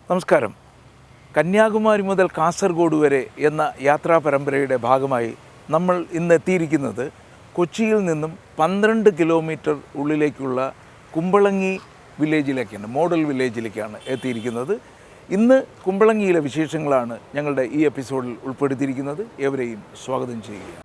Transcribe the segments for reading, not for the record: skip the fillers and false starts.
നമസ്കാരം. കന്യാകുമാരി മുതൽ കാസർഗോഡ് വരെ എന്ന യാത്രാ പരമ്പരയുടെ ഭാഗമായി നമ്മൾ ഇന്ന് എത്തിയിരിക്കുന്നത് കൊച്ചിയിൽ നിന്നും 12 കിലോമീറ്റർ ഉള്ളിലേക്കുള്ള കുമ്പളങ്ങി വില്ലേജിലേക്കാണ്, മോഡൽ വില്ലേജിലേക്കാണ് എത്തിയിരിക്കുന്നത്. ഇന്ന് കുമ്പളങ്ങിയിലെ വിശേഷങ്ങളാണ് ഞങ്ങളുടെ ഈ എപ്പിസോഡിൽ ഉൾപ്പെടുത്തിയിരിക്കുന്നത്. ഏവരെയും സ്വാഗതം ചെയ്യുക.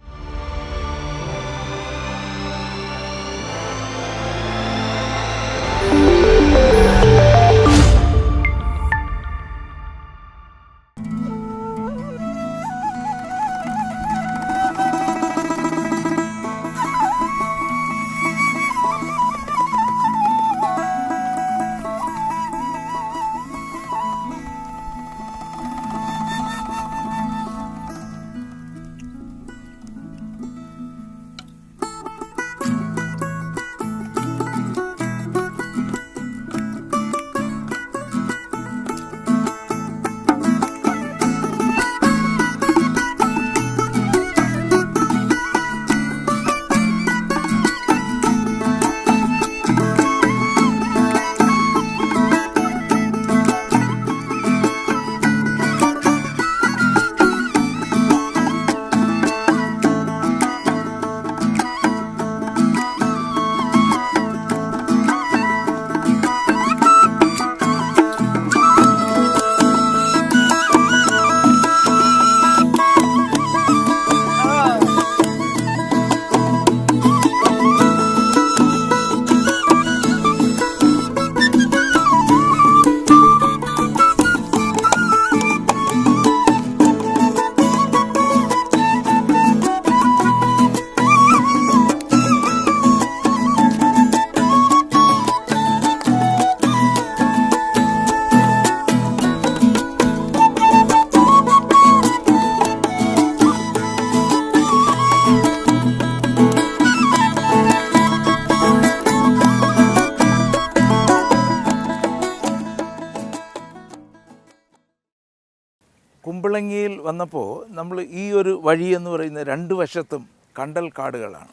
കുമ്പളങ്ങിയിൽ വന്നപ്പോൾ നമ്മൾ ഈ ഒരു വഴി എന്ന് പറയുന്ന രണ്ട് വശത്തും കണ്ടൽ കാടുകളാണ്.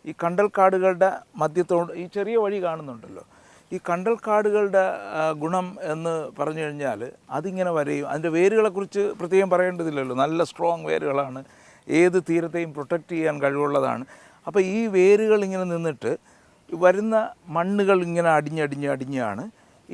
ഈ കണ്ടൽ കാടുകളുടെ മധ്യത്തോട് ഈ ചെറിയ വഴി കാണുന്നുണ്ടല്ലോ, ഈ കണ്ടൽ കാടുകളുടെ ഗുണം എന്ന് പറഞ്ഞു കഴിഞ്ഞാൽ അതിങ്ങനെ വരെയും അതിൻ്റെ വേരുകളെക്കുറിച്ച് പ്രത്യേകം പറയേണ്ടതില്ലല്ലോ. നല്ല സ്ട്രോങ് വേരുകളാണ്, ഏത് തീരത്തെയും പ്രൊട്ടക്റ്റ് ചെയ്യാൻ കഴിവുള്ളതാണ്. അപ്പോൾ ഈ വേരുകൾ ഇങ്ങനെ നിന്നിട്ട് വരുന്ന മണ്ണുകൾ ഇങ്ങനെ അടിഞ്ഞാണ്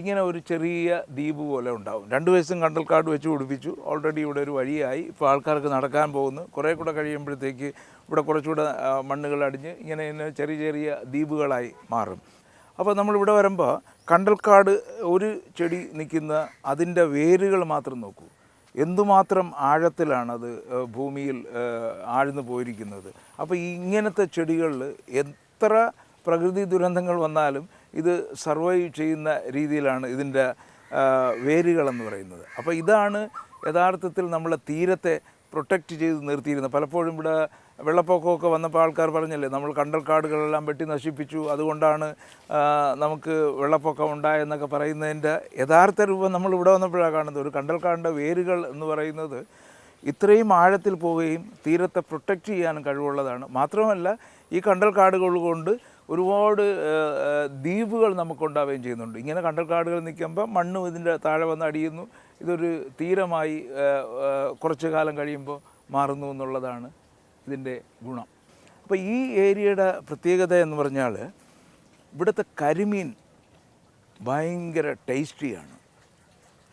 ഇങ്ങനെ ഒരു ചെറിയ ദ്വീപ് പോലെ ഉണ്ടാവും. 2 വയസ്സും കണ്ടൽക്കാട് വെച്ച് പിടിപ്പിച്ചു. ഓൾറെഡി ഇവിടെ ഒരു വഴിയായി. ഇപ്പോൾ ആൾക്കാർക്ക് നടക്കാൻ പോകുന്നു. കുറേ കൂടെ കഴിയുമ്പോഴത്തേക്ക് ഇവിടെ കുറച്ചുകൂടെ മണ്ണുകൾ അടിഞ്ഞ് ഇങ്ങനെ ചെറിയ ചെറിയ ദ്വീപുകളായി മാറും. അപ്പോൾ നമ്മളിവിടെ വരുമ്പോൾ കണ്ടൽക്കാട് ഒരു ചെടി നിൽക്കുന്ന അതിൻ്റെ വേരുകൾ മാത്രം നോക്കൂ, എന്തുമാത്രം ആഴത്തിലാണത് ഭൂമിയിൽ ആഴ്ന്നു പോയിരിക്കുന്നത്. അപ്പോൾ ഇങ്ങനത്തെ ചെടികളിൽ എത്ര പ്രകൃതി ദുരന്തങ്ങൾ വന്നാലും ഇത് സർവൈവ് ചെയ്യുന്ന രീതിയിലാണ് ഇതിൻ്റെ വേരുകളെന്ന് പറയുന്നത്. അപ്പോൾ ഇതാണ് യഥാർത്ഥത്തിൽ നമ്മളെ തീരത്തെ പ്രൊട്ടക്റ്റ് ചെയ്ത് നിർത്തിയിരുന്നത്. പലപ്പോഴും ഇവിടെ വെള്ളപ്പൊക്കമൊക്കെ വന്നപ്പോൾ ആൾക്കാർ പറഞ്ഞല്ലേ, നമ്മൾ കണ്ടൽക്കാടുകളെല്ലാം വെട്ടി നശിപ്പിച്ചു, അതുകൊണ്ടാണ് നമുക്ക് വെള്ളപ്പൊക്കം ഉണ്ടായെന്നൊക്കെ പറയുന്നതിൻ്റെ യഥാർത്ഥ രൂപം നമ്മൾ ഇവിടെ വന്നപ്പോഴാണ് കാണുന്നത്. ഒരു കണ്ടൽക്കാടിൻ്റെ വേരുകൾ എന്ന് പറയുന്നത് ഇത്രയും ആഴത്തിൽ പോവുകയും തീരത്തെ പ്രൊട്ടക്റ്റ് ചെയ്യാനും കഴിവുള്ളതാണ്. മാത്രമല്ല ഈ കണ്ടൽക്കാടുകൾ കൊണ്ട് ഒരുപാട് ദ്വീപുകൾ നമുക്കുണ്ടാവുകയും ചെയ്യുന്നുണ്ട്. ഇങ്ങനെ കണ്ടൽക്കാടുകൾ നിൽക്കുമ്പോൾ മണ്ണും ഇതിൻ്റെ താഴെ വന്ന് അടിയുന്നു, ഇതൊരു തീരമായി കുറച്ച് കാലം കഴിയുമ്പോൾ മാറുന്നു എന്നുള്ളതാണ് ഇതിൻ്റെ ഗുണം. അപ്പോൾ ഈ ഏരിയയുടെ പ്രത്യേകത എന്ന് പറഞ്ഞാൽ ഇവിടുത്തെ കരിമീൻ ഭയങ്കര ടേസ്റ്റിയാണ്.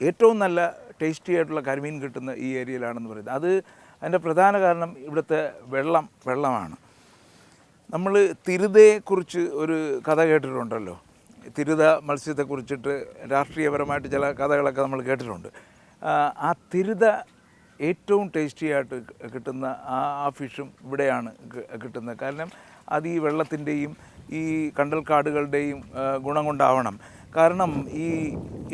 ഏറ്റവും നല്ല ടേസ്റ്റി ആയിട്ടുള്ള കരിമീൻ കിട്ടുന്ന ഈ ഏരിയയിലാണെന്ന് പറയുന്നത്. അതിൻ്റെ പ്രധാന കാരണം ഇവിടുത്തെ വെള്ളമാണ്. നമ്മൾ തിരുതയെക്കുറിച്ച് ഒരു കഥ കേട്ടിട്ടുണ്ടല്ലോ. തിരുത മത്സ്യത്തെക്കുറിച്ചിട്ട് രാഷ്ട്രീയപരമായിട്ട് ചില കഥകളൊക്കെ നമ്മൾ കേട്ടിട്ടുണ്ട്. ആ തിരുത ഏറ്റവും ടേസ്റ്റി ആയിട്ട് കിട്ടുന്ന ആ ഫിഷും ഇവിടെയാണ് കിട്ടുന്നത്. കാരണം അത് ഈ വെള്ളത്തിൻ്റെയും ഈ കണ്ടൽക്കാടുകളുടെയും ഗുണം കൊണ്ടാവണം. കാരണം ഈ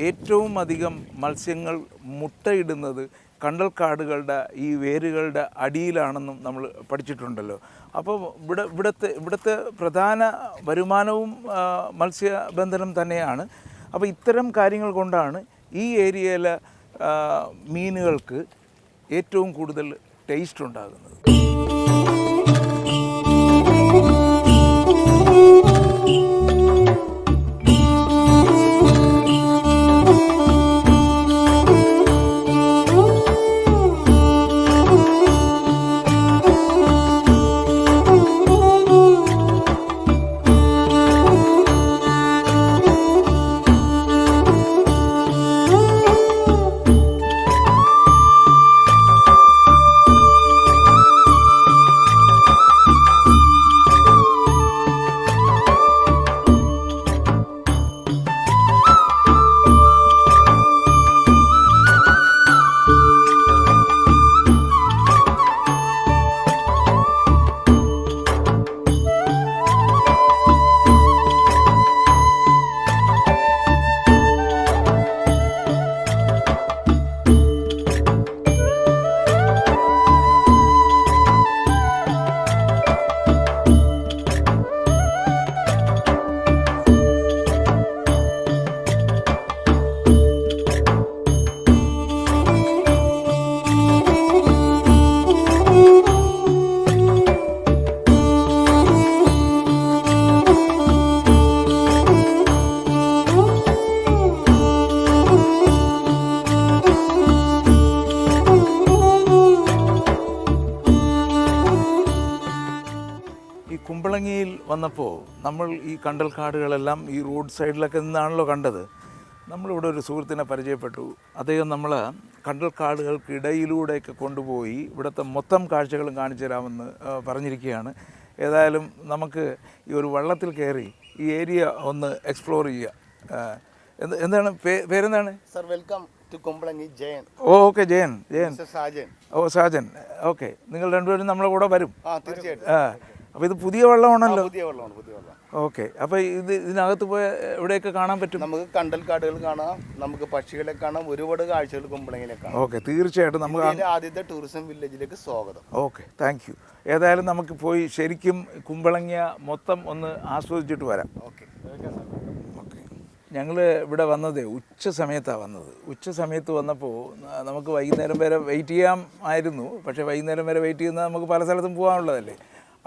ഏറ്റവും അധികം മത്സ്യങ്ങൾ മുട്ടയിടുന്നത് കണ്ടൽക്കാടുകളുടെ ഈ വേരുകളുടെ അടിയിലാണെന്നും നമ്മൾ പഠിച്ചിട്ടുണ്ടല്ലോ. അപ്പോൾ ഇവിടുത്തെ പ്രധാന വരുമാനവും മത്സ്യബന്ധനം തന്നെയാണ്. അപ്പോൾ ഇത്തരം കാര്യങ്ങൾ കൊണ്ടാണ് ഈ ഏരിയയിലെ മീനുകൾക്ക് ഏറ്റവും കൂടുതൽ ടേസ്റ്റ് ഉണ്ടാകുന്നത്. കുമ്പളങ്ങിയിൽ വന്നപ്പോൾ നമ്മൾ ഈ കണ്ടൽക്കാടുകളെല്ലാം ഈ റോഡ് സൈഡിലൊക്കെ നിന്നാണല്ലോ കണ്ടത്. നമ്മളിവിടെ ഒരു സുഹൃത്തിനെ പരിചയപ്പെട്ടു. അദ്ദേഹം നമ്മൾ കണ്ടൽക്കാടുകൾക്കിടയിലൂടെയൊക്കെ കൊണ്ടുപോയി ഇവിടുത്തെ മൊത്തം കാഴ്ചകളും കാണിച്ചു തരാമെന്ന് പറഞ്ഞിരിക്കുകയാണ്. ഏതായാലും നമുക്ക് ഈ ഒരു വള്ളത്തിൽ കയറി ഈ ഏരിയ ഒന്ന് എക്സ്പ്ലോർ ചെയ്യുക. എന്താണ് പേരെന്താണ്? Sir, welcome to Kumbalangi. Jayan. Okay, Jayan. Sajan. Sajan. Okay, നിങ്ങൾ രണ്ടുപേരും നമ്മളെ കൂടെ വരും. തീർച്ചയായിട്ടും. അപ്പോൾ ഇത് പുതിയ വെള്ളമാണല്ലോ? പുതിയ വെള്ളമാണ്. ഓക്കെ, അപ്പോൾ ഇതിനകത്ത് പോയ എവിടെയൊക്കെ കാണാൻ പറ്റും? നമുക്ക് കണ്ടൽക്കാടുകൾ കാണാം, നമുക്ക് പക്ഷികളെ കാണാം, ഒരുപാട് കാഴ്ചകൾ കുമ്പളങ്ങിയിലെ കാണാം. ഓക്കെ, തീർച്ചയായിട്ടും നമുക്ക് ആദ്യത്തെ ടൂറിസം വില്ലേജിലേക്ക് സ്വാഗതം. Okay, thank you. ഏതായാലും നമുക്ക് പോയി ശരിക്കും കുമ്പളങ്ങിയ മൊത്തം ഒന്ന് ആസ്വദിച്ചിട്ട് വരാം. ഓക്കെ. ഞങ്ങൾ ഇവിടെ വന്നത് ഉച്ച സമയത്താണ് വന്നത്. ഉച്ച സമയത്ത് വന്നപ്പോൾ നമുക്ക് വൈകുന്നേരം വരെ വെയിറ്റ് ചെയ്യാമായിരുന്നു. പക്ഷേ വൈകുന്നേരം വരെ വെയിറ്റ് ചെയ്യുന്നത് നമുക്ക് പല സ്ഥലത്തും പോകാനുള്ളതല്ലേ.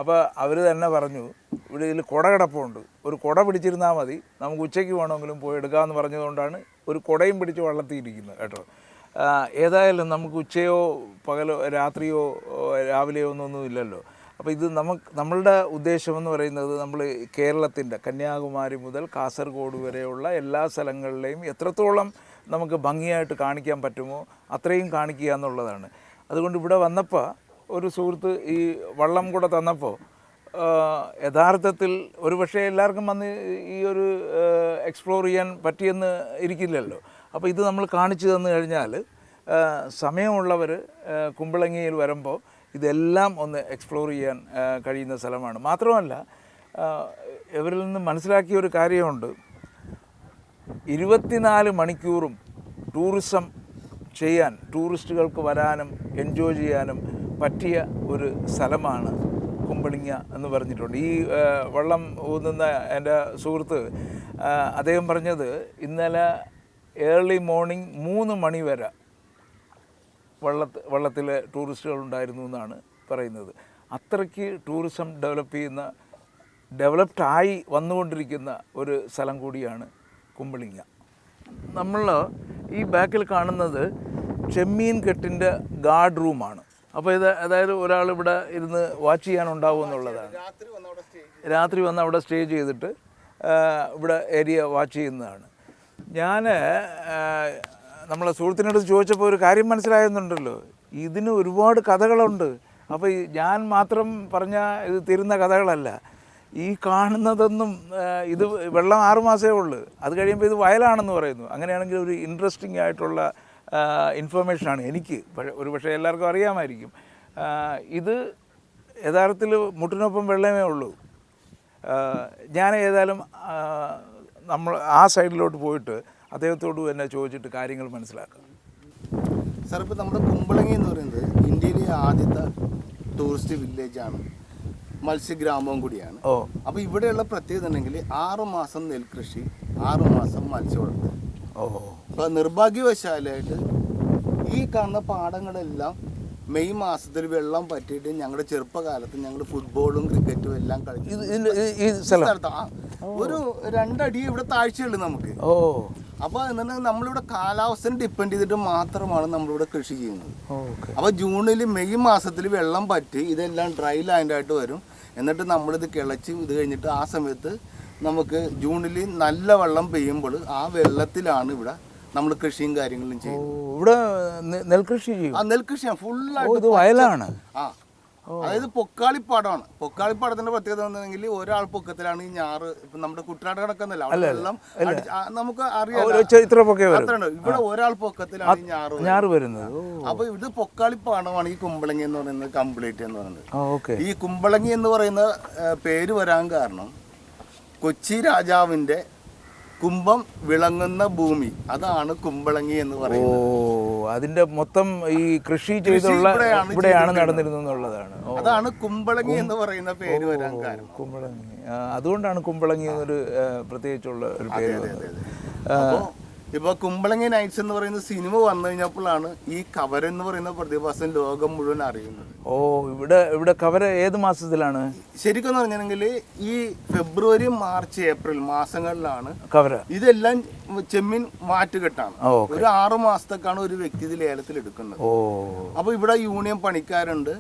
അപ്പോൾ അവർ തന്നെ പറഞ്ഞു, ഇവിടെ ഇതിൽ കുട കിടപ്പുണ്ട്, ഒരു കുട പിടിച്ചിരുന്നാൽ മതി, നമുക്ക് ഉച്ചയ്ക്ക് വേണമെങ്കിലും പോയി എടുക്കാമെന്ന് പറഞ്ഞതുകൊണ്ടാണ് ഒരു കുടയും പിടിച്ച് വള്ളത്തിയിരിക്കുന്നത് കേട്ടോ. ഏതായാലും നമുക്ക് ഉച്ചയോ പകലോ രാത്രിയോ രാവിലെയോ ഒന്നും ഇല്ലല്ലോ. അപ്പോൾ ഇത് നമ്മളുടെ ഉദ്ദേശമെന്ന് പറയുന്നത് നമ്മൾ കേരളത്തിൻ്റെ കന്യാകുമാരി മുതൽ കാസർഗോഡ് വരെയുള്ള എല്ലാ സ്ഥലങ്ങളിലെയും എത്രത്തോളം നമുക്ക് ഭംഗിയായിട്ട് കാണിക്കാൻ പറ്റുമോ അത്രയും കാണിക്കുക എന്നുള്ളതാണ്. അതുകൊണ്ട് ഇവിടെ വന്നപ്പോൾ ഒരു സുഹൃത്ത് ഈ വള്ളം കൂടെ തന്നപ്പോൾ യഥാർത്ഥത്തിൽ ഒരു പക്ഷേ എല്ലാവർക്കും വന്ന് ഈ ഒരു എക്സ്പ്ലോർ ചെയ്യാൻ പറ്റിയെന്ന് ഇരിക്കില്ലല്ലോ. അപ്പോൾ ഇത് നമ്മൾ കാണിച്ചു തന്നു കഴിഞ്ഞാൽ സമയമുള്ളവർ കുമ്പളങ്ങിയിൽ വരുമ്പോൾ ഇതെല്ലാം ഒന്ന് എക്സ്പ്ലോർ ചെയ്യാൻ കഴിയുന്ന സ്ഥലമാണ്. മാത്രമല്ല ഇവരിൽ നിന്ന് മനസ്സിലാക്കിയ ഒരു കാര്യമുണ്ട്, 24 മണിക്കൂറും ടൂറിസം ചെയ്യാൻ, ടൂറിസ്റ്റുകൾക്ക് വരാനും എൻജോയ് ചെയ്യാനും പറ്റിയ ഒരു സ്ഥലമാണ് കുമ്പളങ്ങ എന്ന് പറഞ്ഞിട്ടുണ്ട്. ഈ വള്ളം ഊന്നുന്ന എൻ്റെ സുഹൃത്ത് അദ്ദേഹം പറഞ്ഞത് ഇന്നലെ ഏർലി മോർണിംഗ് 3 മണി വരെ വള്ളത്തിൽ ടൂറിസ്റ്റുകൾ ഉണ്ടായിരുന്നു എന്നാണ് പറയുന്നത്. അത്രയ്ക്ക് ടൂറിസം ഡെവലപ്ഡായി വന്നുകൊണ്ടിരിക്കുന്ന ഒരു സ്ഥലം കൂടിയാണ് കുമ്പളങ്ങ. നമ്മൾ ഈ ബാക്കിൽ കാണുന്നത് ചെമ്മീൻ കെട്ടിൻ്റെ ഗാർഡ് റൂമാണ്. അപ്പോൾ അതായത് ഒരാൾ ഇവിടെ ഇരുന്ന് വാച്ച് ചെയ്യാനുണ്ടാവും എന്നുള്ളതാണ്. രാത്രി വന്ന് അവിടെ സ്റ്റേ ചെയ്തിട്ട് ഇവിടെ ഏരിയ വാച്ച് ചെയ്യുന്നതാണ്. ഞാൻ നമ്മളെ സുഹൃത്തിനോട് ചോദിച്ചപ്പോൾ ഒരു കാര്യം മനസ്സിലായെന്നുണ്ടല്ലോ, ഇതിന് ഒരുപാട് കഥകളുണ്ട്. അപ്പോൾ ഞാൻ മാത്രം പറഞ്ഞാൽ ഇത് തീരുന്ന കഥകളല്ല. ഈ കാണുന്നതൊന്നും ഇത് വെള്ളം 6 മാസമേ ഉള്ളൂ, അത് കഴിയുമ്പോൾ ഇത് വയലാണെന്ന് പറയുന്നു. അങ്ങനെയാണെങ്കിൽ ഒരു ഇൻട്രസ്റ്റിംഗ് ആയിട്ടുള്ള ഇൻഫർമേഷനാണ് എനിക്ക്. ഒരു പക്ഷേ എല്ലാവർക്കും അറിയാമായിരിക്കും. ഇത് യഥാർത്ഥത്തിൽ മുട്ടിനൊപ്പം വെള്ളമേ ഉള്ളൂ. ഞാൻ ഏതായാലും നമ്മൾ ആ സൈഡിലോട്ട് പോയിട്ട് അദ്ദേഹത്തോട് തന്നെ ചോദിച്ചിട്ട് കാര്യങ്ങൾ മനസ്സിലാക്കാം. സാർ, ഇപ്പോൾ നമ്മുടെ കുമ്പളങ്ങി എന്ന് പറയുന്നത് ഇന്ത്യയിലെ ആദ്യത്തെ ടൂറിസ്റ്റ് വില്ലേജാണ്, മത്സ്യഗ്രാമവും കൂടിയാണ്. അപ്പോൾ ഇവിടെയുള്ള പ്രത്യേകത ഉണ്ടെങ്കിൽ 6 മാസം നെൽകൃഷി, 6 മാസം മത്സ്യവളർത്തൽ. അപ്പോൾ നിർഭാഗ്യവശാലായിട്ട് ഈ കാണുന്ന പാടങ്ങളെല്ലാം മെയ് മാസത്തിൽ വെള്ളം പറ്റിയിട്ട് ഞങ്ങളുടെ ചെറുപ്പകാലത്ത് ഞങ്ങൾ ഫുട്ബോളും ക്രിക്കറ്റും എല്ലാം കളിച്ചു. ഒരു 2 അടി ഇവിടെ താഴ്ചയുള്ളൂ നമുക്ക്. അപ്പോൾ എന്താണ് നമ്മളിവിടെ കാലാവസ്ഥനെ ഡിപ്പെൻഡ് ചെയ്തിട്ട് മാത്രമാണ് നമ്മളിവിടെ കൃഷി ചെയ്യുന്നത്. അപ്പോൾ ജൂണിൽ മെയ് മാസത്തിൽ വെള്ളം പറ്റി ഇതെല്ലാം ഡ്രൈ ലാൻഡായിട്ട് വരും. എന്നിട്ട് നമ്മളിത് കിളച്ച് ഇത് കഴിഞ്ഞിട്ട് ആ സമയത്ത് നമുക്ക് ജൂണിൽ നല്ല വെള്ളം പെയ്യുമ്പോൾ ആ വെള്ളത്തിലാണ് ഇവിടെ നമ്മൾ കൃഷിയും കാര്യങ്ങളും ചെയ്യും. ഇവിടെ നെൽകൃഷി ചെയ്യും. നെൽകൃഷിയാണ് ഫുള്ളായിട്ട് വയലാണ്. അതായത് പൊക്കാളിപ്പാടമാണ്. പൊക്കാളിപ്പാടത്തിന്റെ പ്രത്യേകത എന്താണെങ്കിൽ ഒരാൾ പൊക്കത്തിലാണ് ഈ ഞാറ്. ഇപ്പൊ നമ്മുടെ കുട്ടനാട് കിടക്കുന്നല്ല, വെള്ളം നമുക്ക് അറിയാം. ഇവിടെ ഒരാൾ പൊക്കത്തിലാണ് ഈ ഞാറ് വരുന്നത്. അപ്പൊ ഇത് പൊക്കാളിപ്പാടമാണ് ഈ കുമ്പളങ്ങി എന്ന് പറയുന്നത് കംപ്ലീറ്റ് എന്ന് പറയുന്നത്. ഈ കുമ്പളങ്ങി എന്ന് പറയുന്ന പേര് വരാൻ കാരണം കൊച്ചി രാജാവിന്റെ കുംഭം വിളങ്ങുന്ന ഭൂമി, അതാണ് കുമ്പളങ്ങി എന്ന് പറയുന്നത്. അതിന്റെ മൊത്തം ഈ കൃഷി ചെയ്തുള്ള ഇവിടെയാണ് നടന്നിരുന്നതാണ്. അതാണ് കുമ്പളങ്ങി എന്ന് പറയുന്ന പേര് വരാൻ കാരണം. കുമ്പളങ്ങി, അതുകൊണ്ടാണ് കുമ്പളങ്ങി എന്നൊരു പ്രത്യേകിച്ചുള്ള ഒരു പേര് വന്നത്. ഇപ്പോൾ കുമ്പളങ്ങി നൈറ്റ്സ് എന്ന് പറയുന്ന സിനിമ വന്നു കഴിഞ്ഞപ്പോഴാണ് ഈ കവര എന്ന് പറയുന്ന പ്രതിഭാസം ലോകം മുഴുവൻ അറിയുന്നത്. ഇവിടെ കവര ഏത് മാസത്തിലാണ് ശരിക്കും പറഞ്ഞിട്ടുണ്ടെങ്കിൽ ഈ ഫെബ്രുവരി, മാർച്ച്, ഏപ്രിൽ മാസങ്ങളിലാണ് കവര. ഇതെല്ലാം ചെമ്മീൻ മാറ്റുകെട്ടാണ്. ഒരു 6 മാസത്തേക്കാണ് ഒരു വ്യക്തി ഇത് ലേലത്തിൽ എടുക്കുന്നത്. അപ്പോൾ ഇവിടെ യൂണിയൻ പണിക്കാരുണ്ട്,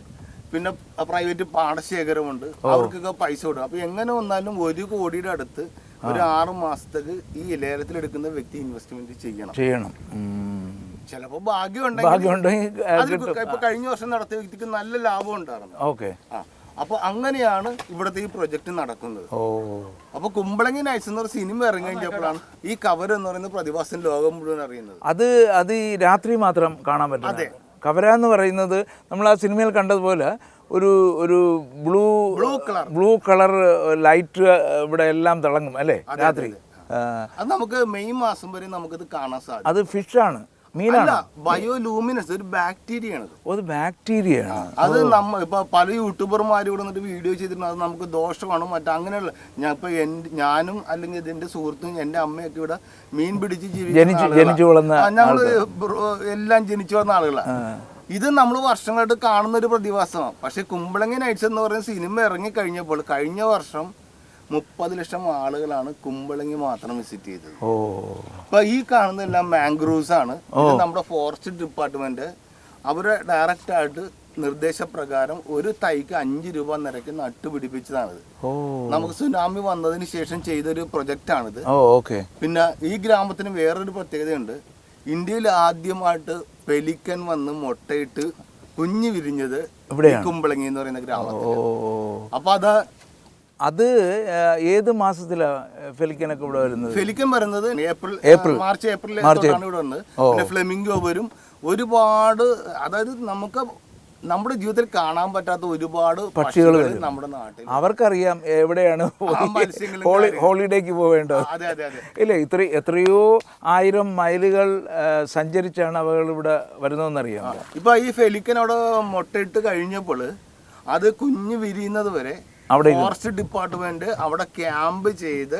പിന്നെ പ്രൈവറ്റ് പാടശേഖരമുണ്ട്, അവർക്കൊക്കെ പൈസ കൊടുക്കും. അപ്പൊ എങ്ങനെ വന്നാലും 1 കോടിയുടെ അടുത്ത് ഒരു 6 മാസത്തേക്ക് ഈ ലേലത്തിൽ എടുക്കുന്ന വ്യക്തി ഇൻവെസ്റ്റ്മെന്റ് ചെയ്യണം. ചിലപ്പോ ഭാഗ്യം ഉണ്ടെങ്കിൽ ഇപ്പൊ കഴിഞ്ഞ വർഷം നടത്തിയ വ്യക്തിക്ക് നല്ല ലാഭം ഉണ്ടായിരുന്നു. ഓക്കെ. അപ്പൊ അങ്ങനെയാണ് ഇവിടുത്തെ ഈ പ്രൊജക്ട് നടക്കുന്നത്. അപ്പൊ കുമ്പളങ്ങി നൈറ്റ്സ് എന്നൊരു സിനിമ ഇറങ്ങി കഴിഞ്ഞപ്പോഴാണ് ഈ കവർ എന്ന് പറയുന്ന പ്രതിഭാസം ലോകം മുഴുവൻ അറിയുന്നത്. അത് ഈ രാത്രി മാത്രം കാണാൻ പറ്റും. അതെ, കവര എന്ന് പറയുന്നത് നമ്മൾ ആ സിനിമയിൽ കണ്ടതുപോലെ ഒരു ബ്ലൂ കളർ ലൈറ്റ് ഇവിടെ എല്ലാം തിളങ്ങും അല്ലേ രാത്രി. അത് നമുക്ക് മെയ് മാസം വരെ നമുക്കത് കാണാൻ സാധിക്കും. അത് ഫിഷാണ്, മീനാണ്. ബയോലൂമിനസ് ഒരു ബാക്ടീരിയ ആണ്. അത് ബാക്ടീരിയ ആണ്. അത് ഇപ്പൊ പല യൂട്യൂബർമാർ ഇവിടെ വന്നിട്ട് വീഡിയോ ചെയ്തിട്ടുണ്ട് അത് നമുക്ക് ദോഷമാണ് മറ്റേ അങ്ങനെയുള്ള. ഞാനും അല്ലെങ്കിൽ ഇതിന്റെ സുഹൃത്തും എന്റെ അമ്മയൊക്കെ ഇവിടെ മീൻ പിടിച്ച് ജനിച്ചു വളർന്ന ഞങ്ങള് എല്ലാം ജനിച്ചു വളർന്ന ആളുകളാണ്. ഇത് നമ്മൾ വർഷങ്ങളായിട്ട് കാണുന്ന ഒരു പ്രതിഭാസമാണ്. പക്ഷെ കുമ്പളങ്ങി നൈറ്റ്സ് എന്ന് പറയുന്ന സിനിമ ഇറങ്ങി കഴിഞ്ഞപ്പോൾ കഴിഞ്ഞ വർഷം 30 ലക്ഷം ആളുകളാണ് കുമ്പളങ്ങി മാത്രം വിസിറ്റ് ചെയ്തത്. അപ്പൊ ഈ കാണുന്നതെല്ലാം മാംഗ്രൂവ്സ് ആണ്. ഇത് നമ്മുടെ ഫോറസ്റ്റ് ഡിപ്പാർട്ട്മെന്റ് അവര് ഡയറക്റ്റ് ആയിട്ട് നിർദ്ദേശപ്രകാരം ഒരു തൈക്ക് 5 രൂപ നിരക്ക് നട്ടുപിടിപ്പിച്ചതാണിത്. നമുക്ക് സുനാമി വന്നതിന് ശേഷം ചെയ്തൊരു പ്രൊജക്റ്റ് ആണിത്. പിന്നെ ഈ ഗ്രാമത്തിന് വേറൊരു പ്രത്യേകതയുണ്ട്. ഇന്ത്യയിൽ ആദ്യമായിട്ട് പെലിക്കൻ വന്ന് മുട്ടയിട്ട് കുഞ്ഞു വിരിഞ്ഞത് കുമ്പളങ്ങി എന്ന് പറയുന്ന ഗ്രാമത്തിൽ. അപ്പൊ അത് ഏത് മാസത്തിലാണ് ഫെലിക്കനൊക്കെ ഇവിടെ വരുന്നത്? ഫെലിക്കൻ വരുന്നത് മാർച്ച് ഏപ്രിലാണ് ഇവിടെ വന്നത്. പിന്നെ ഫ്ലെമിംഗോ വരും. ഒരുപാട്, അതായത് നമുക്ക് നമ്മുടെ ജീവിതത്തിൽ കാണാൻ പറ്റാത്ത ഒരുപാട് പക്ഷികൾ നമ്മുടെ നാട്ടിൽ. അവർക്കറിയാം എവിടെയാണ് ഹോളിഡേക്ക് പോവേണ്ടത്. ഇല്ലേ, എത്രയോ 1000 മൈലുകൾ സഞ്ചരിച്ചാണ് അവകൾ ഇവിടെ വരുന്നതെന്നറിയാം. ഇപ്പൊ ഈ ഫെലിക്കൻ അവിടെ മുട്ടയിട്ട് കഴിഞ്ഞപ്പോൾ അത് കുഞ്ഞ് വിരിയുന്നത് വരെ ഫോറസ്റ്റ് ഡിപ്പാർട്ട്മെന്റ് അവിടെ ക്യാമ്പ് ചെയ്ത്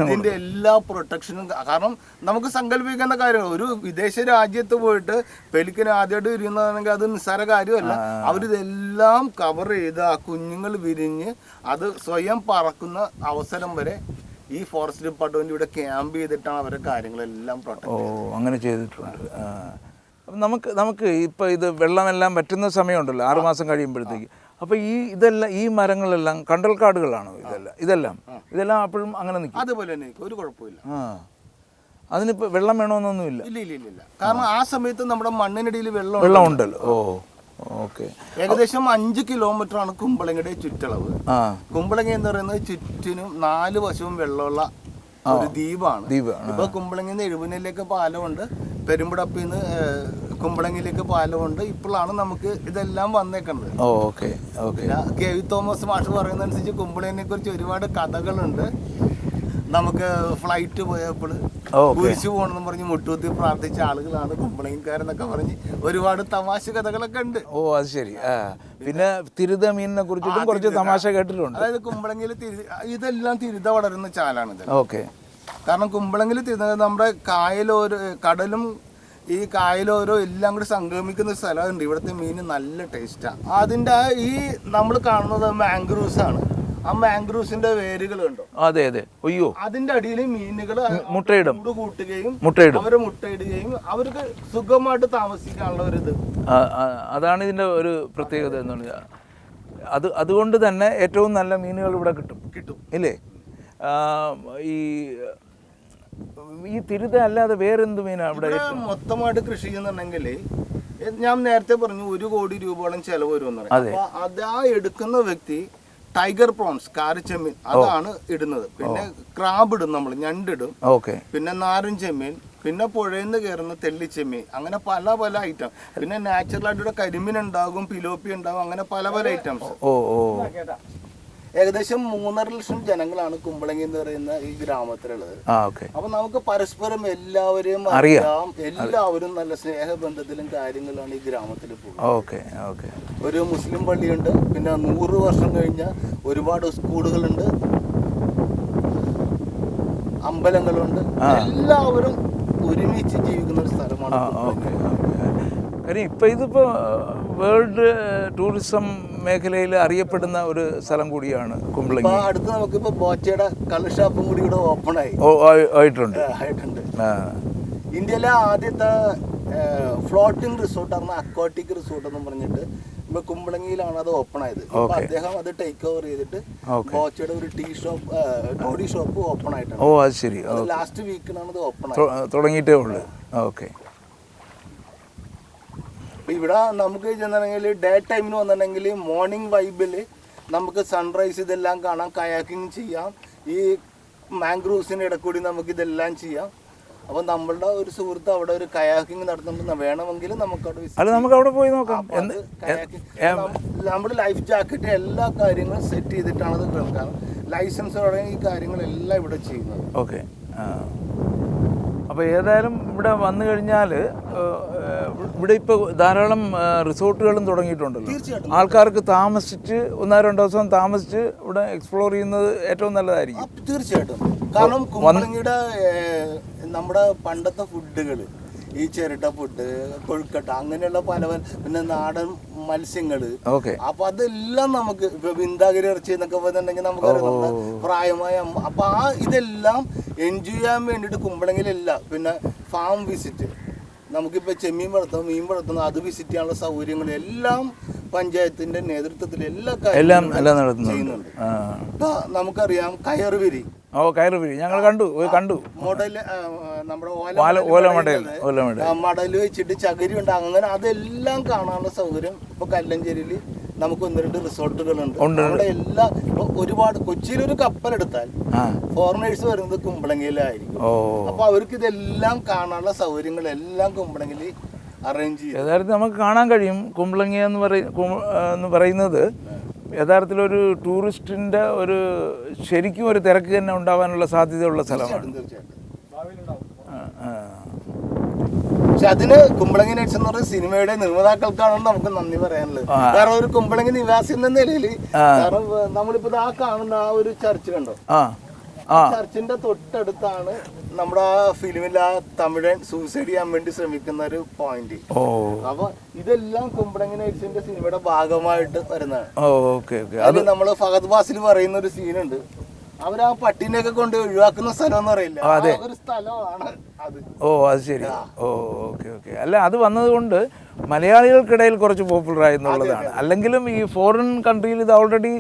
ഇതിന്റെ എല്ലാ പ്രൊട്ടക്ഷനും. കാരണം നമുക്ക് സങ്കല്പിക്കുന്ന കാര്യങ്ങൾ, ഒരു വിദേശ രാജ്യത്ത് പോയിട്ട് പെലിക്കൻ ആദ്യമായിട്ട് വിരിയുന്നതാണെങ്കിൽ അത് നിസ്സാര കാര്യമല്ല. അവരിതെല്ലാം കവർ ചെയ്ത് ആ കുഞ്ഞുങ്ങൾ വിരിഞ്ഞ് അത് സ്വയം പറക്കുന്ന അവസരം വരെ ഈ ഫോറസ്റ്റ് ഡിപ്പാർട്ട്മെന്റ് ഇവിടെ ക്യാമ്പ് ചെയ്തിട്ടാണ് അവരുടെ കാര്യങ്ങളെല്ലാം പ്രൊട്ടക്ട് ചെയ്തത്. അങ്ങനെ ചെയ്തിട്ടുണ്ട്. നമുക്ക് ഇപ്പൊ ഇത് വെള്ളമെല്ലാം പറ്റുന്ന സമയമുണ്ടല്ലോ 6 മാസം കഴിയുമ്പോഴത്തേക്ക്. അപ്പോൾ ഈ മരങ്ങളെല്ലാം കണ്ടൽക്കാടുകളാണോ ഇതെല്ലാം അപ്പോഴും അങ്ങനെ നിൽക്കും? അതുപോലെ തന്നെ ഒരു കുഴപ്പമില്ല. അതിനിപ്പോൾ വെള്ളം വേണമെന്നൊന്നുമില്ല. ഇല്ല. കാരണം ആ സമയത്ത് നമ്മുടെ മണ്ണിനടിയിൽ വെള്ളം ഉണ്ടല്ലോ. ഓക്കെ. ഏകദേശം 5 കിലോമീറ്റർ ആണ് കുമ്പളങ്ങിയുടെ ചുറ്റളവ്. കുമ്പളങ്ങി എന്ന് പറയുന്നത് ചുറ്റിനും 4 വശവും വെള്ളമുള്ള ഒരു ദ്വീപാണ്. ഇപ്പൊ കുമ്പളങ്ങിന്ന് എഴുപുന്നയിലേക്ക് പാലമുണ്ട്, പെരുമ്പടപ്പിന്ന് കുമ്പളങ്ങിയിലേക്ക് പാലമുണ്ട്. ഇപ്പോഴാണ് നമുക്ക് ഇതെല്ലാം വന്നേക്കുന്നത്. കെ.വി. തോമസ് മാഷ് പറയുന്നതനുസരിച്ച് കുമ്പളങ്ങിനെ കുറിച്ച് ഒരുപാട് കഥകളുണ്ട്. നമുക്ക് ഫ്ലൈറ്റ് പോയപ്പോൾ കുരിശു പോകണമെന്ന് പറഞ്ഞ് മുട്ടുകുത്തി പ്രാർത്ഥിച്ച ആളുകളാണ് കുമ്പളങ്ങിക്കാരെന്നൊക്കെ പറഞ്ഞ് ഒരുപാട് തമാശ കഥകളൊക്കെ ഉണ്ട്. അത് ശരി. പിന്നെ തിരുത മീനിനെ കുറിച്ചിട്ടും കുറച്ച് തമാശ കേട്ടിട്ടുണ്ട്. അതായത് കുമ്പളങ്ങിയിൽ ഇതെല്ലാം തിരുത വളരുന്ന ചാലാണിത്. കാരണം കുമ്പളങ്ങിൽ തിരുത നമ്മുടെ കടലും ഈ കായലോരോ എല്ലാം കൂടി സംഗമിക്കുന്ന സ്ഥലമുണ്ട്. ഇവിടുത്തെ മീൻ നല്ല ടേസ്റ്റാണ്. അതിൻ്റെ ഈ നമ്മൾ കാണുന്നത് മാംഗ്രൂവ്സ് ആണ്. ആ മാംഗ്രൂവ്സിന്റെ വേരുകൾ ഉണ്ടോ? അതെ. അയ്യോ, അതിന്റെ അടിയിൽ മീനുകൾ മുട്ടയിടും, അവര് മുട്ടയിടുകയും അവർക്ക് സുഖമായിട്ട് താമസിക്കാനുള്ള ഒരു ഇത്. അതാണ് ഇതിന്റെ ഒരു പ്രത്യേകത എന്ന് പറഞ്ഞാൽ. അതുകൊണ്ട് തന്നെ ഏറ്റവും നല്ല മീനുകൾ ഇവിടെ കിട്ടും ഇല്ലേ? ഈ തിരുത അല്ലാതെ വേറെന്ത് മീനാണ് ഇവിടെ മൊത്തമായിട്ട് കൃഷി ചെയ്യുന്നുണ്ടെങ്കിൽ ഞാൻ നേരത്തെ പറഞ്ഞു 1 കോടി രൂപയോളം ചെലവ് വരുമെന്ന്. അപ്പൊ അതാ എടുക്കുന്ന വ്യക്തി ടൈഗർ പ്രോൺസ്, കാരച്ചെമ്മീൻ അതാണ് ഇടുന്നത്. പിന്നെ ക്രാബ് ഇടും, നമ്മൾ ഞണ്ടിടും, പിന്നെ നാരൻ ചെമ്മീൻ, പിന്നെ പുഴയിൽ നിന്ന് കയറുന്ന തെള്ളിച്ചെമ്മീൻ, അങ്ങനെ പല ഐറ്റം. പിന്നെ നാച്ചുറൽ ആയിട്ട് കരിമീൻ ഉണ്ടാകും, പിലോപ്പി ഉണ്ടാകും, അങ്ങനെ പല ഐറ്റംസ്. ഏകദേശം 3.5 ലക്ഷം ജനങ്ങളാണ് കുമ്പളങ്ങി എന്ന് പറയുന്ന ഈ ഗ്രാമത്തിലുള്ളത്. അപ്പൊ നമുക്ക് പരസ്പരം എല്ലാവരെയും അറിയാം. എല്ലാവരും നല്ല സ്നേഹബന്ധത്തിലും കാര്യങ്ങളിലാണ് ഈ ഗ്രാമത്തിൽ പോകുന്നത്. ഒരു മുസ്ലിം പള്ളിയുണ്ട്, പിന്നെ 100 വർഷം കഴിഞ്ഞ ഒരുപാട് സ്കൂളുകളുണ്ട്, അമ്പലങ്ങളുണ്ട്. എല്ലാവരും ഒരുമിച്ച് ജീവിക്കുന്ന ഒരു സ്ഥലമാണ്. കാര്യം ഇതിപ്പോൾ വേൾഡ് ടൂറിസം മേഖലയിൽ അറിയപ്പെടുന്ന ഒരു സ്ഥലം കൂടിയാണ് കുമ്പളങ്ങി. അടുത്ത് നമുക്കിപ്പോൾ ബോച്ചയുടെ കള്ളുഷാപ്പും കൂടി ഇവിടെ ഓപ്പൺ ആയിട്ടുണ്ട്. ഇന്ത്യയിലെ ആദ്യത്തെ ഫ്ലോട്ടിംഗ് റിസോർട്ടാണ് അക്വാട്ടിക് റിസോർട്ട് എന്ന് പറഞ്ഞിട്ട് ഇപ്പൊ കുമ്പളങ്ങിയിലാണ് അത് ഓപ്പൺ ആയത്. ഇപ്പൊ അദ്ദേഹം അത് ടേക്ക് ഓവർ ചെയ്തിട്ട് ബോച്ചയുടെ ഒരു ടോഡി ഷോപ്പ് ഓപ്പൺ ആയിട്ടാണ്. ഓ അത് ശരി. ലാസ്റ്റ് വീക്കിലാണ് അത് ഓപ്പൺ ആയത്, തുടങ്ങിയിട്ടേ ഉള്ളൂ. ഓക്കെ. ഇവിടെ നമുക്ക് ചെന്നിട്ടുണ്ടെങ്കിൽ ഡേ ടൈമിന് വന്നിട്ടുണ്ടെങ്കിൽ മോർണിംഗ് വൈബില് നമുക്ക് സൺറൈസ് ഇതെല്ലാം കാണാം, കയാക്കിങ് ചെയ്യാം, ഈ മാംഗ്രൂവ്സിൻ്റെ ഇടക്കൂടി നമുക്ക് ഇതെല്ലാം ചെയ്യാം. അപ്പം നമ്മളുടെ ഒരു സുഹൃത്ത് അവിടെ ഒരു കയാക്കിങ് നടത്തുന്നുണ്ട്, വേണമെങ്കിൽ നമുക്ക് അവിടെ പോയി നോക്കാം. നമ്മുടെ ലൈഫ് ജാക്കറ്റ് എല്ലാ കാര്യങ്ങളും സെറ്റ് ചെയ്തിട്ടാണ് അത് കേൾക്കാൻ, ലൈസൻസോടെ ഈ കാര്യങ്ങളെല്ലാം ഇവിടെ ചെയ്യുന്നത്. ഓക്കെ. അപ്പോൾ ഏതായാലും ഇവിടെ വന്നു കഴിഞ്ഞാൽ ഇവിടെ ഇപ്പോൾ ധാരാളം റിസോർട്ടുകളും തുടങ്ങിയിട്ടുണ്ടല്ലോ. തീർച്ചയായിട്ടും ആൾക്കാർക്ക് താമസിച്ച് 1-2 ദിവസം താമസിച്ച് ഇവിടെ എക്സ്പ്ലോർ ചെയ്യുന്നത് ഏറ്റവും നല്ലതായിരിക്കും. തീർച്ചയായിട്ടും. കാരണം കുമ്പളങ്ങിയുടെ നമ്മുടെ പണ്ടത്തെ ഫുഡുകൾ, ഈ ചിരട്ട ഫുഡ്, കൊഴുക്കട്ട, അങ്ങനെയുള്ള പല പിന്നെ നാടൻ മത്സ്യങ്ങൾ, അപ്പൊ അതെല്ലാം നമുക്ക് ഇപ്പൊ വിന്താഗിരി ഇറച്ചി എന്നൊക്കെ പറഞ്ഞിട്ടുണ്ടെങ്കിൽ നമുക്ക് പ്രായമായ അപ്പൊ ഇതെല്ലാം എൻജോയ് ചെയ്യാൻ വേണ്ടിയിട്ട് കുമ്പളങ്ങിലല്ല. പിന്നെ ഫാം വിസിറ്റ്, നമുക്കിപ്പോൾ ചെമ്മീൻ വളർത്തുന്നു, മീൻ വളർത്തുന്നു, അത് വിസിറ്റ് ചെയ്യാനുള്ള സൗകര്യങ്ങൾ എല്ലാം പഞ്ചായത്തിന്റെ നേതൃത്വത്തിൽ എല്ലാ കാര്യങ്ങളും ചെയ്യുന്നുണ്ട്. നമുക്കറിയാം കയറുവിരി. കയറുവിരി ഞങ്ങൾ കണ്ടു. മോഡല് നമ്മുടെ മടല് വെച്ചിട്ട് ചകിരി ഉണ്ട്, അങ്ങനെ അതെല്ലാം കാണാനുള്ള സൗകര്യം ഇപ്പൊ കല്ലഞ്ചേരിയിൽ നമുക്ക് 1-2 റിസോർട്ടുകളുണ്ട്. അവിടെ എല്ലാം ഒരുപാട്, കൊച്ചിയിൽ ഒരു കപ്പലെടുത്താൽ ഫോറിനേഴ്സ് വരുന്നത് കുമ്പളങ്ങിയിലായിരിക്കും. അപ്പൊ അവർക്ക് ഇതെല്ലാം കാണാനുള്ള സൗകര്യങ്ങളെല്ലാം കുമ്പളങ്ങിയിൽ അറേഞ്ച് ചെയ്യും. യഥാർത്ഥത്തിൽ നമുക്ക് കാണാൻ കഴിയും. കുമ്പളങ്ങി എന്ന് പറയുന്നത് യഥാർത്ഥത്തിലൊരു ടൂറിസ്റ്റിൻ്റെ ശരിക്കും ഒരു തിരക്ക് തന്നെ ഉണ്ടാവാനുള്ള സാധ്യതയുള്ള സ്ഥലമാണ്. പക്ഷെ അതിന് കുമ്പളങ്ങി നൈറ്റ്സ് എന്ന് പറയുന്ന സിനിമയുടെ നിർമ്മാതാക്കൾക്കാണ് നമുക്ക് നന്ദി പറയാനുള്ളത്. കാരണം ഒരു കുമ്പളങ്ങി നിവാസി എന്ന നിലയിൽ, കാരണം നമ്മളിപ്പോ ആ കാണുന്ന ആ ഒരു ചർച്ച് കണ്ടോ, ചർച്ചിന്റെ തൊട്ടടുത്താണ് നമ്മുടെ ആ ഫിലിമിൽ ആ തമിഴൻ സൂസൈഡ് ചെയ്യാൻ വേണ്ടി ശ്രമിക്കുന്ന ഒരു പോയിന്റ്. അപ്പൊ ഇതെല്ലാം കുമ്പളങ്ങി നൈറ്റ്സിന്റെ സിനിമയുടെ ഭാഗമായിട്ട് വരുന്നതാണ്. അത് നമ്മള് ഫഹദ് ഫാസിൽ പറയുന്ന ഒരു സീനുണ്ട്, അവരാ പട്ടീനെയൊക്കെ കൊണ്ട് ഒഴിവാക്കുന്ന സ്ഥലം എന്ന് പറയില്ല, ഒരു സ്ഥലമാണ് അത്. അത് ശരി. ഓക്കെ. അല്ല, അത് വന്നതുകൊണ്ട് മലയാളികൾക്കിടയിൽ കുറച്ച് പോപ്പുലറായി എന്നുള്ളതാണ്. അല്ലെങ്കിലും ഈ ഫോറിൻ കൺട്രിയിൽ ഇത് ഓൾറെഡി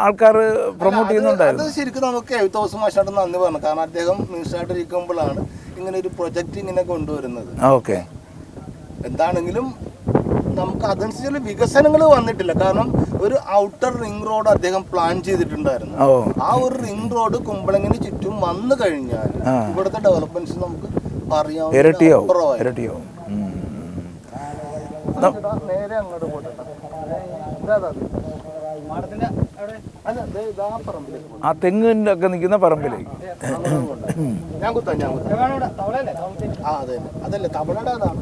ആൾക്കാർ പ്രൊമോട്ട് ചെയ്യുന്നുണ്ടായിരുന്നു. അത് ശരിക്കും നമുക്ക് തോമസ് മാഷായിട്ട് നന്ദി പറഞ്ഞു. കാരണം അദ്ദേഹം മിനിസ്റ്ററായിട്ടിരിക്കുമ്പോഴാണ് ഇങ്ങനെ ഒരു പ്രൊജക്റ്റ് ഇങ്ങനെ കൊണ്ടുവരുന്നത്. ഓക്കെ. എന്താണെങ്കിലും നമുക്ക് അതനുസരിച്ചുള്ള വികസനങ്ങൾ വന്നിട്ടില്ല. കാരണം ഒരു ഔട്ടർ റിംഗ് റോഡ് അദ്ദേഹം പ്ലാൻ ചെയ്തിട്ടുണ്ടായിരുന്നു. ആ ഒരു റിംഗ് റോഡ് കുമ്പളങ്ങിന് ചുറ്റും വന്നു കഴിഞ്ഞാൽ ഇവിടുത്തെ ഡെവലപ്മെന്റ്സ് നമുക്ക് പറയാം ഇരട്ടിയാവും. നേരെ അങ്ങോട്ട് പോട്ടെ, ആ തെങ്ങിൻ്റെ ഒക്കെ നിൽക്കുന്ന പറമ്പിലേക്ക് ഞാൻ കുത്താം. അതല്ലേ തവളയുടെ അതാണ്.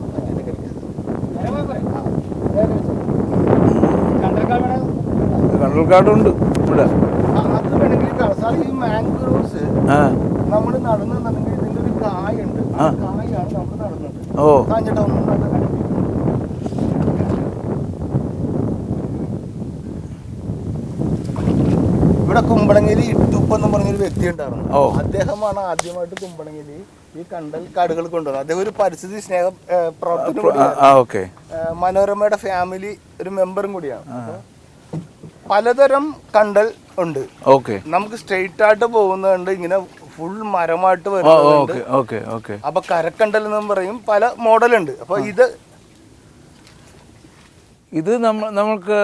കണ്ടൽക്കാടുണ്ട് ഇവിടെ. അത് വേണമെങ്കിൽ സാർ ഈ മാംഗ്രോവ്സ് നമ്മൾ നടന്നുണ്ടെങ്കിൽ ഇതിന്റെ ഒരു കായുണ്ട്, ആ കായാണ് നമ്മൾ നടന്നത്. കാഞ്ഞിട്ട് ഒന്നും ഇവിടെ കുമ്പളങ്ങിയിൽ ഇട്ടുപ്പ് എന്ന് പറഞ്ഞൊരു വ്യക്തി ഉണ്ടായിരുന്നു. അദ്ദേഹമാണ് ആദ്യമായിട്ട് കുമ്പളങ്ങിയിൽ ഈ കണ്ടൽ കാടുകൾ കൊണ്ടുവന്നത്. അദ്ദേഹം ഒരു പരിസ്ഥിതി സ്നേഹ പ്രവർത്തനം, മനോരമയുടെ ഫാമിലി ഒരു മെമ്പറും കൂടിയാണ്. പലതരം കണ്ടൽ ഉണ്ട്. നമുക്ക് സ്ട്രെയിറ്റ് ആയിട്ട് പോകുന്നുണ്ട്, ഇങ്ങനെ ഫുൾ മരമായിട്ട് വരുന്നുണ്ട്. അപ്പൊ കരക്കണ്ടൽ എന്നും പറയും, പല മോഡലുണ്ട്. അപ്പൊ ഇത് നമുക്ക്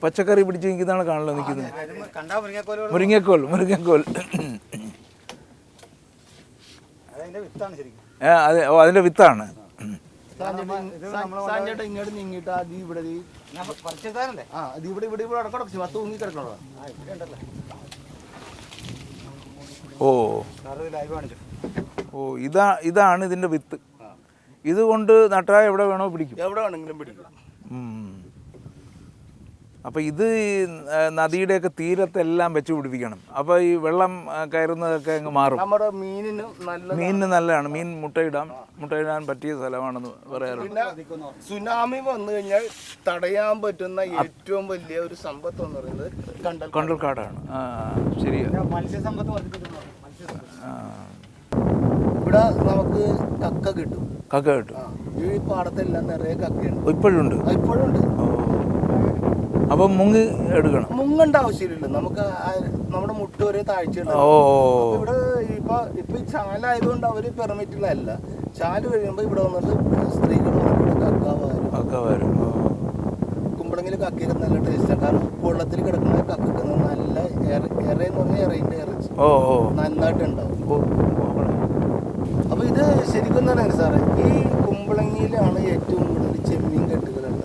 പച്ചക്കറി പിടിച്ച് നിൽക്കുന്നതാണ് കാണല്ലോ നിൽക്കുന്നത്. മുരിങ്ങക്കോൽ അതെ. അതിന്റെ വിത്താണ്. ഇങ്ങോട്ട് നീങ്ങിട്ട് ഇതാണ് ഇതിന്റെ വിത്ത്. ഇതുകൊണ്ട് നട്ടാൽ എവിടെ വേണോ പിടിക്കും, എവിടെ വേണമെങ്കിലും പിടിക്കും. അപ്പോൾ ഇത് നദിയുടെയൊക്കെ തീരത്തെല്ലാം വെച്ച് പിടിപ്പിക്കണം. അപ്പോൾ ഈ വെള്ളം കയറുന്നതൊക്കെ അങ്ങ് മാറും. നമ്മുടെ മീനിന് നല്ലതാണ്. മീൻ മുട്ടയിടാൻ പറ്റിയ സ്ഥലമാണെന്ന് പറയാറുണ്ട്. സുനാമി വന്നു കഴിഞ്ഞാൽ തടയാൻ പറ്റുന്ന ഏറ്റവും വലിയ ഒരു സമ്പത്ത് എന്ന് പറയുന്നത് കണ്ടൽക്കാടാണ്. ശരിയാ. ഇവിടെ നമുക്ക് കക്ക കിട്ടും. ഈ പാടത്തെല്ലാം നിറയെ കക്കയുണ്ട്. ഇപ്പോഴുണ്ട്. ഇപ്പോഴും ഉണ്ട്. അപ്പം മുങ്ങി എടുക്കണം. മുങ്ങേണ്ട ആവശ്യമില്ലല്ലോ, നമുക്ക് നമ്മുടെ മുട്ട് വരെ താഴ്ചയുണ്ട്. ഓ, ഇവിടെ ഇപ്പൊ ഈ ചാലായതുകൊണ്ട് അവര് പെർമിറ്റുള്ളതല്ല. ചാല് കഴിയുമ്പോ ഇവിടെ വന്നിട്ട് സ്ത്രീകൾ ഒക്കെ വരും. കുമ്പളങ്ങിൽ കക്കയൊക്കെ നല്ല ടേസ്റ്റാണ്. കാരണം ഉപ്പുവെള്ളത്തിൽ കിടക്കുന്ന കക്കക്ക് നല്ല ഇറയെന്ന് പറഞ്ഞാൽ ഇറയിന്റെ ഇറച്ചി നന്നായിട്ടുണ്ടാവും. അപ്പൊ ഇത് ശരിക്കും തന്നെ സാറേ, ഈ കുമ്പളങ്ങിയിലാണ് ഏറ്റവും കൂടുതൽ ചെമ്മീൻ കെട്ടുകളുള്ളത്.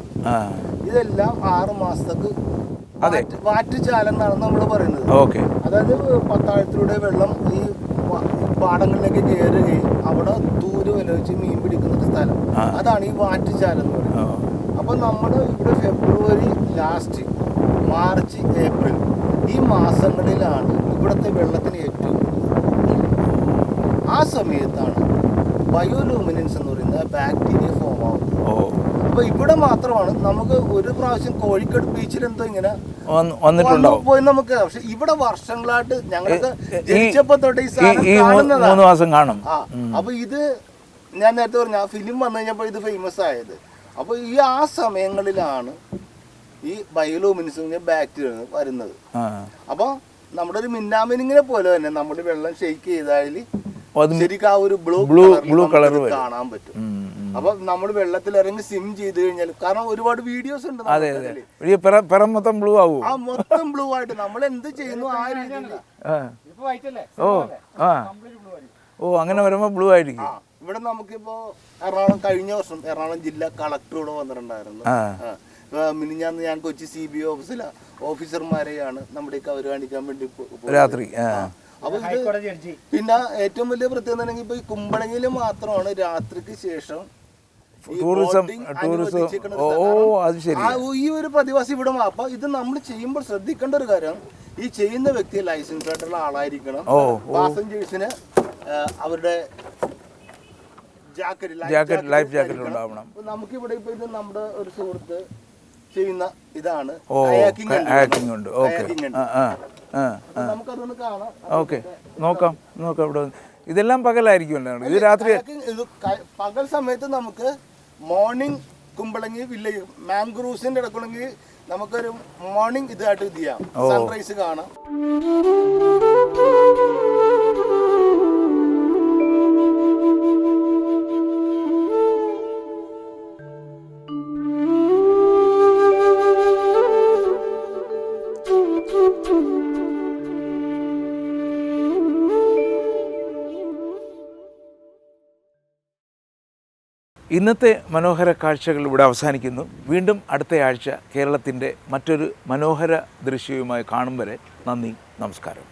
ഇതെല്ലാം 6 മാസത്തേക്ക് വാറ്റുചാലെന്നാണ് നമ്മൾ പറയുന്നത്. അതായത് പത്താഴത്തിലൂടെ വെള്ളം ഈ പാടങ്ങളിലേക്ക് കയറുകയും അവിടെ തൂര് വില വെച്ച് മീൻ പിടിക്കുന്ന ഒരു സ്ഥലം, അതാണ് ഈ വാറ്റുചാലെന്ന് പറയുന്നത്. അപ്പൊ നമ്മുടെ ഇവിടെ ഫെബ്രുവരി ലാസ്റ്റ്, മാർച്ച്, ഏപ്രിൽ ഈ മാസങ്ങളിലാണ് ഇവിടുത്തെ വെള്ളത്തിന് ഏറ്റവും ആ സമയത്താണ് ബയോലൂമിനൻസ് എന്ന് പറയുന്ന ബാക്ടീരിയ ഫോം ആവുന്നത്. അപ്പൊ ഇവിടെ മാത്രമാണ് നമുക്ക് ഒരു പ്രാവശ്യം കോഴിക്കോട് ബീച്ചിൽ എന്തോ ഇങ്ങനെ പോയി നമുക്ക്. പക്ഷെ ഇവിടെ വർഷങ്ങളായിട്ട് ഞങ്ങൾക്ക് ജനിച്ചപ്പോ തൊട്ട് ഈ സാധനം കാണും. അപ്പൊ ഇത് ഞാൻ നേരത്തെ പറഞ്ഞു, ആ ഫിലിം വന്നു കഴിഞ്ഞപ്പോ ഇത് ഫേമസ് ആയത്. അപ്പൊ ഈ ആ സമയങ്ങളിലാണ് ഈ ബയോലൂമിനൻസിന്റെ ബാക്ടീരിയ വരുന്നത്. അപ്പൊ നമ്മുടെ ഒരു മിന്നാമിനിങ്ങിനെ പോലെ തന്നെ നമ്മുടെ വെള്ളം ഷെയ്ക്ക് ചെയ്താൽ ശരിക്കും ആ ഒരു ബ്ലൂ കളർ കാണാൻ പറ്റും. അപ്പൊ നമ്മൾ വെള്ളത്തിൽ ഇറങ്ങി സ്വിം ചെയ്ത് കഴിഞ്ഞാൽ, കാരണം ഒരുപാട് വീഡിയോസ് ഉണ്ട്, മൊത്തം ബ്ലൂ ആവും. ആ മൊത്തം ബ്ലൂ ആയിട്ട് നമ്മൾ എന്ത് ചെയ്യുന്നു ആ രീതിയിൽ. അങ്ങനെ വരുമ്പോ ബ്ലൂ ആയിരിക്കും. ഇവിടെ നമുക്കിപ്പോ എറണാകുളം കഴിഞ്ഞ വർഷം എറണാകുളം ജില്ലാ കളക്ടർ ഇവിടെ വന്നിട്ടുണ്ടായിരുന്നു. മിനിഞ്ഞാന്ന് ഞാൻ കൊച്ചി CBI ഓഫീസിലെ ഓഫീസർമാരെയാണ് നമ്മുടെ കവർ കാണിക്കാൻ വേണ്ടി രാത്രി. അപ്പൊ പിന്നെ ഏറ്റവും വലിയ പ്രത്യേകത ഇപ്പൊ ഈ കുമ്പളങ്ങിയില് മാത്രമാണ് രാത്രിക്ക് ശേഷം ഈ ഒരു പ്രതിഭാസം ഇവിടെ. അപ്പൊ ഇത് നമ്മൾ ചെയ്യുമ്പോൾ ശ്രദ്ധിക്കേണ്ട ഒരു കാര്യം, ഈ ചെയ്യുന്ന വ്യക്തി ലൈസൻസ് ആയിട്ടുള്ള ആളായിരിക്കണം. പാസഞ്ചേഴ്സിന് അവരുടെ ലൈഫ് ജാക്കറ്റ് ഉണ്ടാവണം. നമുക്കിവിടെ ഇപ്പൊ ഇത് നമ്മുടെ ഒരു സുഹൃത്ത് ചെയ്യുന്ന ഇതാണ്. നമുക്കതൊന്ന് കാണാം. നോക്കാം. ഇവിടെ ഇതെല്ലാം പകലായിരിക്കുമല്ലോ, ഇത് രാത്രി. പകൽ സമയത്ത് നമുക്ക് മോർണിംഗ് കുമ്പളങ്ങി വില്ലേജ് മാംഗ്രൂസിന്റെ ഇടക്കുണ്ടെങ്കിൽ നമുക്കൊരു മോർണിംഗ് ഇതായിട്ട് ഇത് ചെയ്യാം, സൺറൈസ് കാണാം. ഇന്നത്തെ മനോഹര കാഴ്ചകൾ ഇവിടെ അവസാനിക്കുന്നു. വീണ്ടും അടുത്ത ആഴ്ച കേരളത്തിൻ്റെ മറ്റൊരു മനോഹര ദൃശ്യവുമായി കാണും വരെ നന്ദി, നമസ്കാരം.